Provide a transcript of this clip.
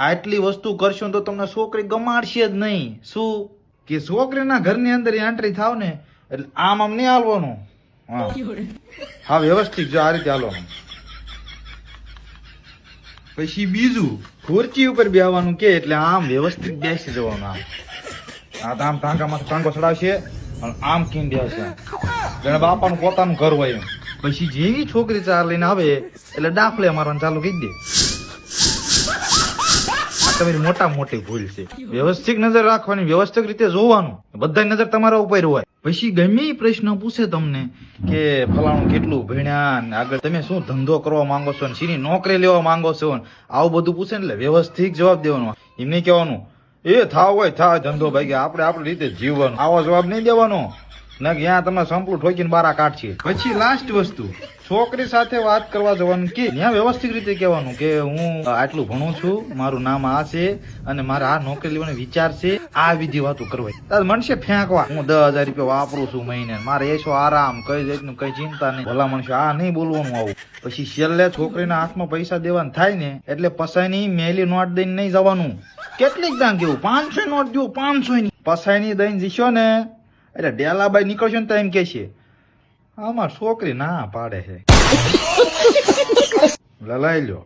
આટલી વસ્તુ કરશો તો તમને છોકરી ગમાડશે જ નહીં. શું કે છોકરીના ઘરની અંદર એન્ટ્રી થાવ ને એટલે આમ નહીં હાલવાનું. હા વ્યવસ્થિત જો આ રીતે હાલવાનું. પછી બીજું ખુરચી ઉપર બેહવાનું કે એટલે આમ વ્યવસ્થિત બેસી જવાનું. આમ ટાંકામાં ટાંકો ચડાવશે અને આમ કીન બેસે. જેને બાપાનું પોતાનું ઘર હોય એમ. પછી જેવી છોકરી ચાર લઈને આવે એટલે ડાફલે મારવાનું ચાલુ કરી દે. આ તમારી મોટા મોટી ભૂલ છે. વ્યવસ્થિત નજર રાખવાની, વ્યવસ્થિત રીતે જોવાનું, બધાની નજર તમારા ઉપર હોય. પછી ગમે એ પ્રશ્ન પૂછે તમને કે ફલાણું કેટલું ભણ્યા ને આગળ તમે શું ધંધો કરવા માંગો છો ને સીની નોકરી લેવા માંગો છો ને આવું બધું પૂછે ને એટલે વ્યવસ્થિત જવાબ દેવાનો. એમ નહીં કહેવાનું એ થાવ હોય થાય ધંધો ભાઈ આપણે આપણી રીતે જીવવાનું. આવો જવાબ નહીં દેવાનો ને ત્યાં તમે સંપલું ઠોકીને બારા કાઢશે. પછી લાસ્ટ વસ્તુ છોકરી સાથે વાત કરવા જવાનું કે ત્યાં વ્યવસ્થિત રીતે કહેવાનું કે હું આટલું ભણું છું, મારું નામ આ છે અને મારે આ નોકરી લેવાનો વિચાર છે. આ વિધિ વાતો કરવાય મનશે ફેંકવા હું 10,000 રૂપિયા વાપરું છું મહિને, મારે એસો આરામ કઈ જાતનું કઈ ચિંતા નહીં. ભલા મનશે આ નહીં બોલવાનું આવું. પછી છેલ્લે છોકરીના હાથમાં પૈસા દેવાનું થાય ને એટલે પસાઈની મેલી નોટ દઈને નહીં જવાનું. કેટલીક દાન કેવું 500 નોટ દો 500 ની પસાઈની દઈને જશો ને એટલે ડેલાબાઈ નીકળશો ને તો એમ કે છે આમાં છોકરી ના પાડે છે લલાઈ લ્યો.